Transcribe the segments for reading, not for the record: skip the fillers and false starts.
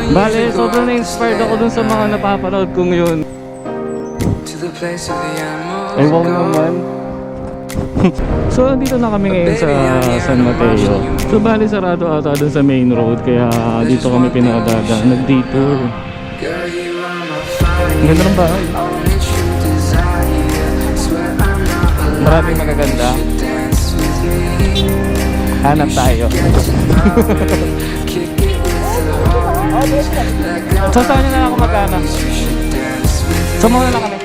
Bale, sobrang na-inspired ako dun sa mga napapanood ko ngayon. Ay, wow naman. So, dito na kami ngayon sa San Mateo. So, bale, sarado ata dun sa main road. Kaya dito kami pinadada. Nag-detour. Ang ganda ng bahay. Maraming magaganda. Hanap tayo. So, saan nyo na lang ako magkana? So, muna lang kami.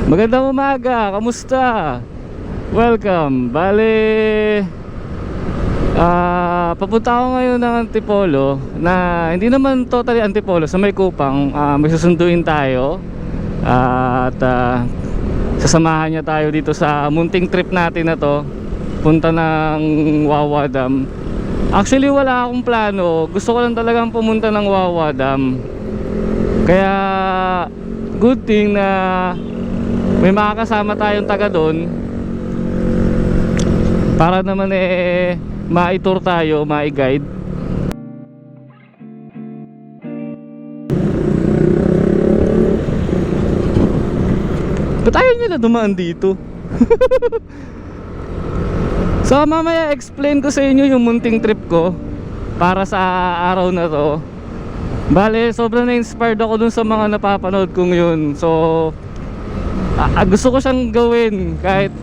Magandang umaga, kamusta? Welcome. Bale, papunta ako ngayon ng Antipolo. Na hindi naman totally Antipolo, sa may Kupang. May susunduin tayo. At sasamahan niya tayo dito sa munting trip natin na to. Punta ng Wawa Dam. Actually wala akong plano. Gusto ko lang talagang pumunta ng Wawa Dam. Kaya good thing na may makakasama tayong taga doon para naman ma-tour tayo, ma-guide. Ba't ayaw nyo na dumaan dito? So mamaya explain ko sa inyo yung munting trip ko para sa araw na to. Bale, sobrang na-inspired ako dun sa mga napapanood ko ngayon. So gusto ko siyang gawin kahit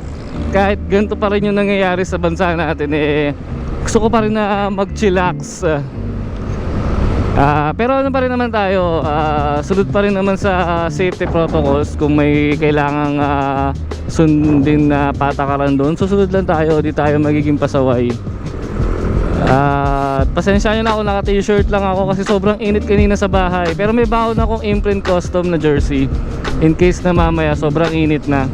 ganito pa rin yung nangyayari sa bansa natin. Gusto ko pa rin na mag-chillax. Pero ano pa rin naman tayo, sunod pa rin naman sa safety protocols. Kung may kailangang sundin na patakaran doon, susunod lang tayo, di tayo magiging pasaway. Pasensya nyo na ako, naka t-shirt lang ako kasi sobrang init kanina sa bahay. Pero may baon akong imprint custom na jersey in case na mamaya sobrang init na.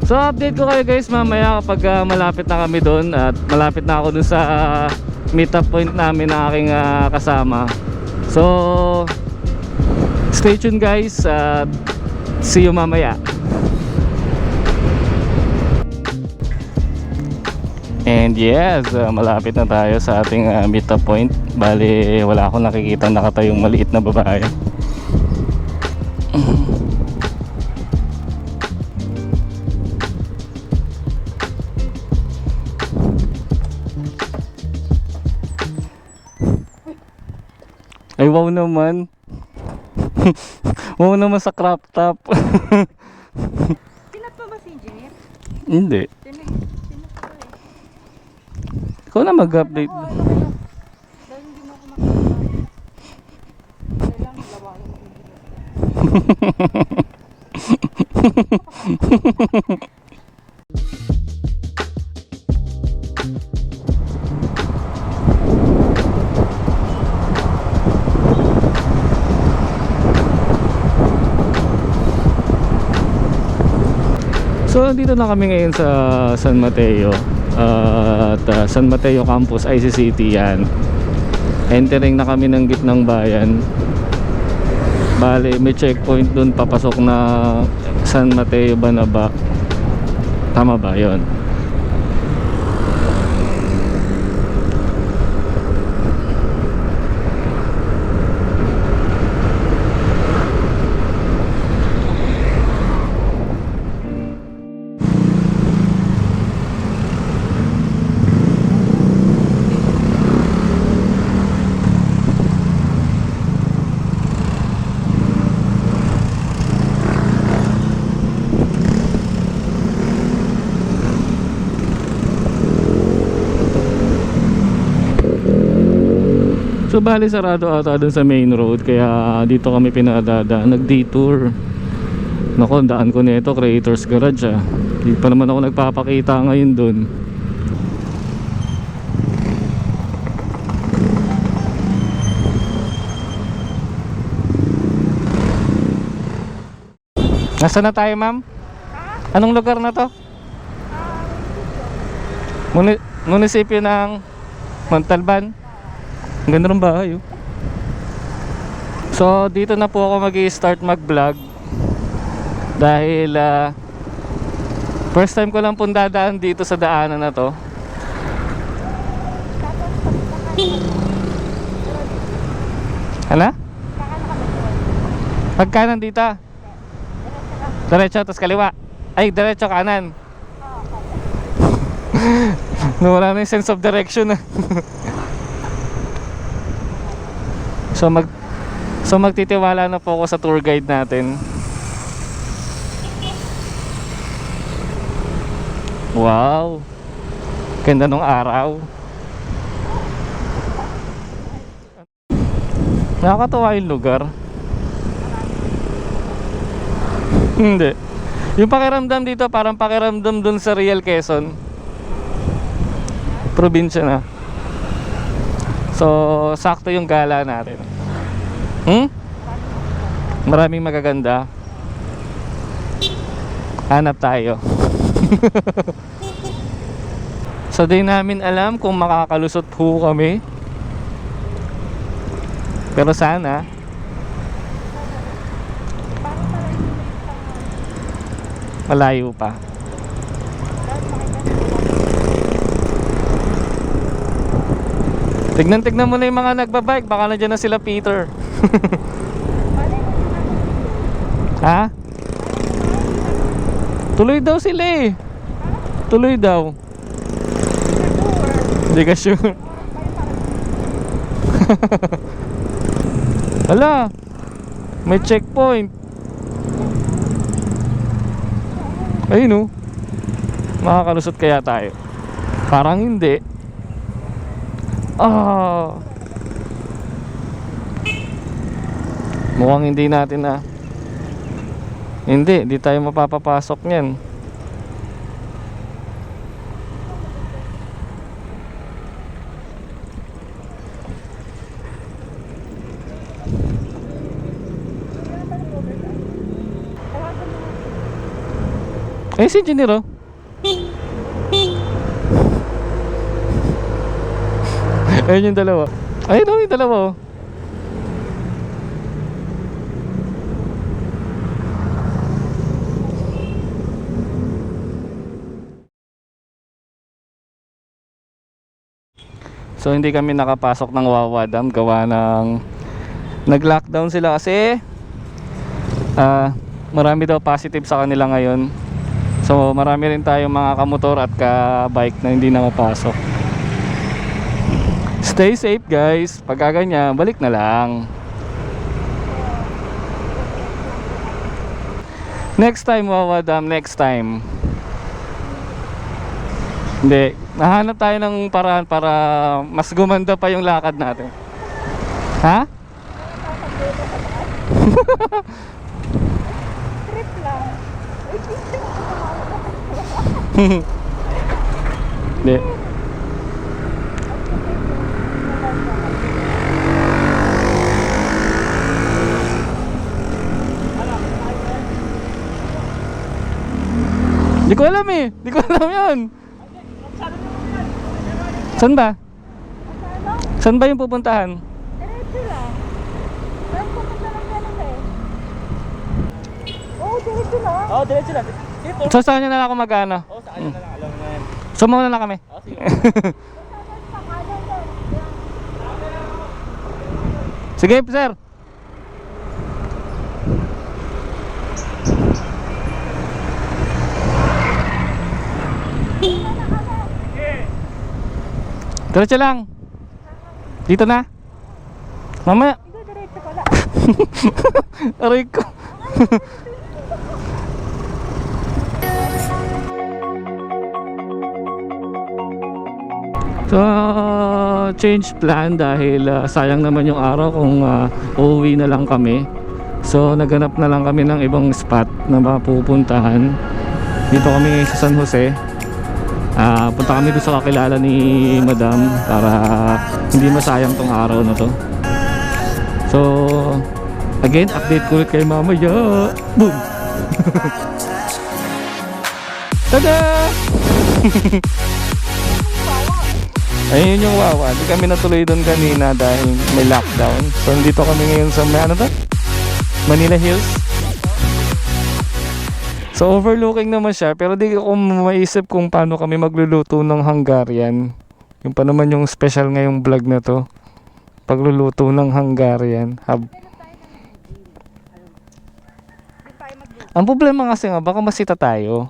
So update ko kayo guys mamaya kapag malapit na kami doon. At malapit na ako dun sa meet up point namin na aking kasama. So stay tuned guys, see you mamaya. And yes, malapit na tayo sa ating meet up point. Bali, wala akong nakikita nakatayong maliit na babae. Ay wow naman. Wow naman sa crop top. Pinat pa ba si Engineer? Hindi. Ikaw na mag-update. Dahil hindi mo ako makakita. Kailangan labahin mo So dito na kami ngayon sa San Mateo. At San Mateo Campus, ICCT yan. Entering na kami ng gitnang bayan. Bale, may checkpoint dun papasok na San Mateo ba na ba? Tama ba yun? So bali sarado ata dun sa main road. Kaya dito kami pinadada, nag-detour. Nako, daan ko nito, Creators Garage Hindi pa naman ako nagpapakita ngayon dun. Nasaan na tayo, ma'am? Anong lugar na to? Munisipyo ng Montalban. Ang ganda ng bahay, oh. So dito na po ako mag-i-start mag-vlog dahil first time ko lang pong dadaan dito sa daanan na to. Hala? Pagkanan dito? Diretso tapos kaliwa? Ay, diretso kanan. Wala na yung sense of direction. So magtitiwala na po ako sa tour guide natin. Wow, ganda ng araw. Nakakatawa yung lugar. Hindi. Yung pakiramdam dito parang pakiramdam dun sa Real Quezon. Probinsya na. So sakto yung gala natin. Maraming magaganda. Hanap tayo. So di namin alam kung makakalusot po kami. Pero sana. Malayo pa. Tignan mo na yung mga nagbabike. Baka nandiyan na sila Peter. Ha? Tuloy daw sila eh. Tuloy daw. Hindi ka sure. Hala, may checkpoint. Ayun oh. Makakalusot kaya tayo? Parang hindi. Mukhang hindi natin na. Hindi, di tayo mapapapasok niyan. Eh, si engineer oh. Ayun yung dalawa. Ayun oh, yung dalawa oh. So hindi kami nakapasok ng Wawa Dam gawa ng nag-lockdown sila kasi marami daw positive sa kanila ngayon. So marami rin tayong mga kamotor at ka-bike na hindi nakapasok. Stay safe guys. Pag ganyan, balik na lang. Next time Wawa Dam, next time. Hindi, nahanap tayo ng paraan para mas gumanda pa yung lakad natin. Ha? Trip lang. Hindi. Di ko alam eh. Di ko alam yun. Saan ba? Saan ba yung pupuntahan? Diretso lang. Pero pupunta lang ganun eh. Oo, diretso lang. Oo, diretso lang. Dito. So saan nyo na lang ako mag-ano? Oo, sa kanya na lang. Alam mo na yan. So mauna na kami. Oo, sige. Sige sir. Diretso lang. Dito na. Mamaya. Hindi, diretso pala. Aray ko. So change plan dahil sayang naman yung araw kung uuwi na lang kami. So naghanap na lang kami ng ibang spot na mapupuntahan. Dito kami sa San Jose. Punta kami doon sa kakilala ni Madam para hindi masayang tong araw na to. So again, update ko ulit kayo mamaya. Boom! Tada! Ayun yung wawa. Di kami natuloy doon kanina dahil may lockdown. So dito kami ngayon sa ano to? Manila Hills. So overlooking naman siya, pero di ko maisip kung paano kami magluluto ng Hungarian. Yung pa naman yung special ngayong vlog na to. Pagluluto ng Hungarian. Ang problema kasi nga, baka masita tayo.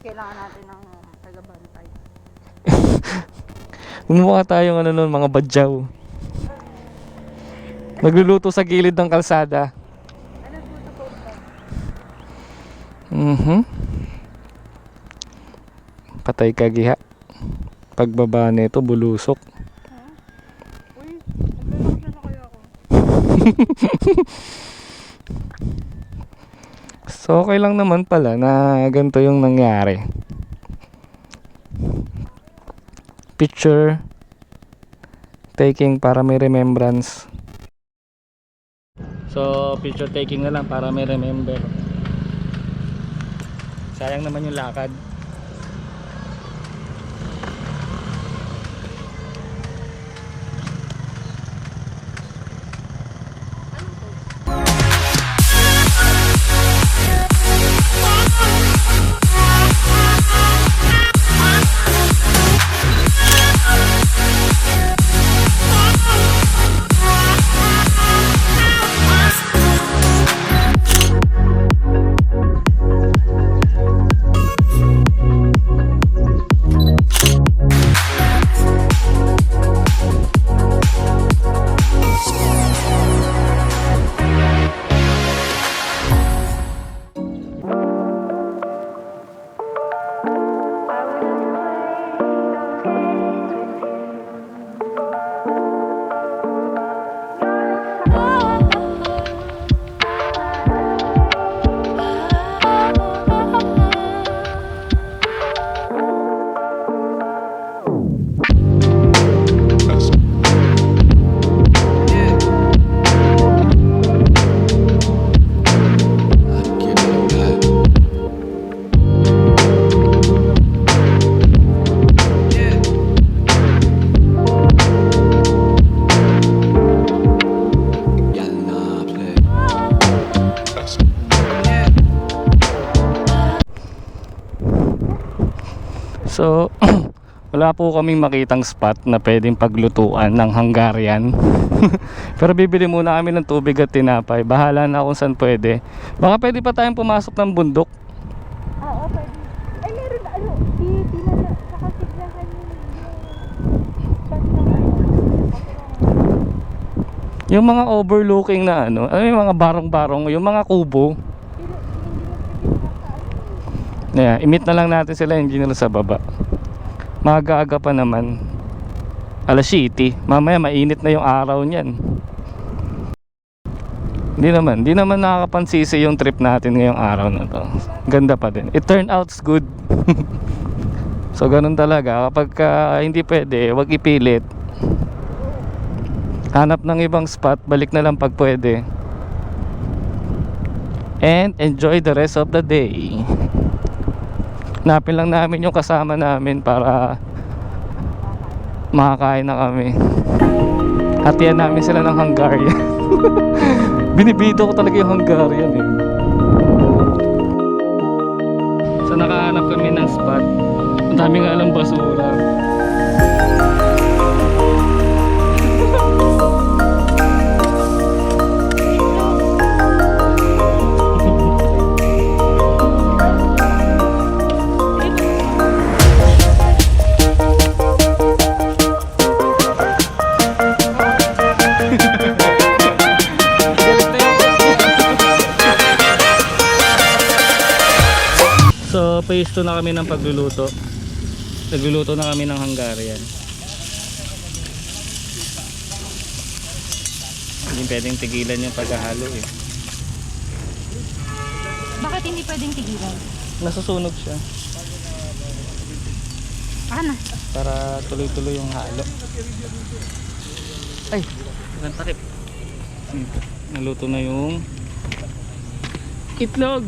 Kailangan natin ng taga-bantay. Gumawa tayo ng ano nun, mga badyaw. Nagluluto sa gilid ng kalsada. Patay kagiha. Pagbaba nito, bulusok. Uy, naglalaksa na kaya ako. So okay lang naman pala na ganito yung nangyari. Picture taking para may remembrance. So picture taking na lang para may remember. Sayang naman yung lakad. So wala po kaming makitang spot na pwedeng paglutuan ng Hungarian. Pero bibili muna kami ng tubig at tinapay. Bahala na kung saan pwede. Baka pwede pa tayong pumasok ng bundok. Oo, pwede. Ay, meron na, ano, saka siglahan Yung mga overlooking na ano, yung mga barong-barong, yung mga kubo. Imit na lang natin sila, hindi nila sa baba. Maaga-aga pa naman. Alas 7. Mamaya mainit na yung araw niyan. Hindi naman nakakapansisi yung trip natin ngayong araw na to. Ganda pa din. It turned out good. So ganun talaga. Kapag hindi pwede, wag ipilit. Hanap ng ibang spot, balik na lang pag pwede. And enjoy the rest of the day. Hanapin lang namin yung kasama namin para makakain na kami. Hatian namin sila ng Hungarian. Binibito ko talaga yung Hungarian eh. So nakahanap kami ng spot. Ang dami nga lang basura. So phase 2 na kami ng pagluluto. Nagluluto na kami ng Hungarian. Hindi pwedeng tigilan yung paghahalo eh. Bakit hindi pwedeng tigilan? Nasusunog siya Ano? para tuloy-tuloy yung halo. Ay, ilang takip. Naluto na yung itlog.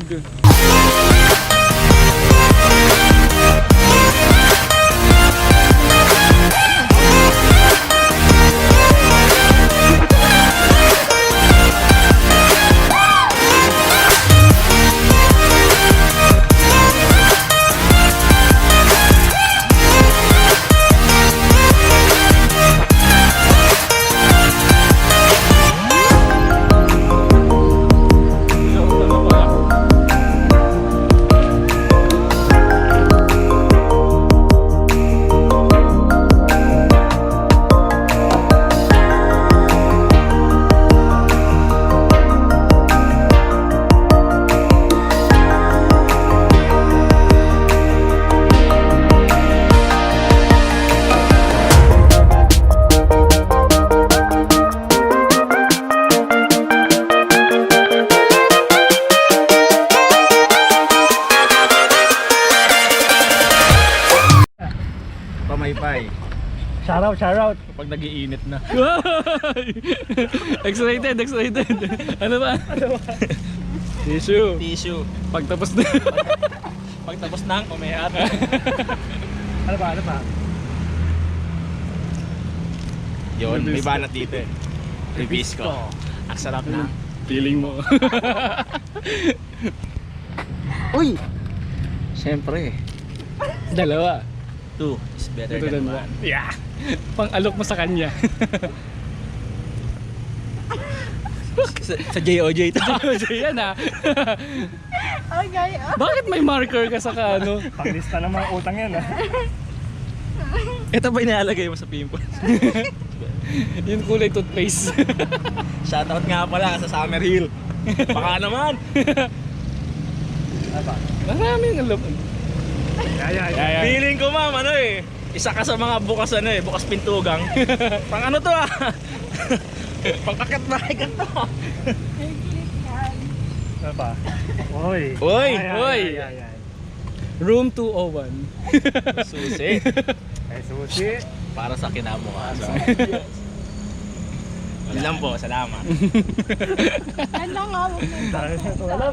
Pamaypay. Shoutout, shoutout. Kapag nagiinit na. Excited, excited. Ano ba? Tissue. Tissue. Pagtapos na. Pagtapos ng umihat. Ano ba, ano ba? Yun, may banat dito eh. Ribisco. Ang sarap na. Feeling mo. Uy! Siyempre. Dalawa. 2 is better Ito than dan 1. Yeah. Pang-alok mo sa kanya. Sa JOJ ito. Yan ah. Okay. Bakit may marker ka sa ano? Panglista ng mga utang yan ah. Ito ba inaalagay mo sa pimple? Yung kulay toothpaste. Shoutout nga pala sa Summerhill. Baka naman. Ano ba? Maraming alok. Yeah. Feeling ko ma'am, ano eh. Isa ka sa mga bukas ano eh, bukas pintugang. Pang ano to ah? Pangkakit bahay ka to. Ano ba? Uy. Uy! Uy. Ay. Room 201. Susi. Ay, susi. Para sa kinabukasan. Yun lang po, salamat. Ano nga, huwag mo. Dahil ito alam.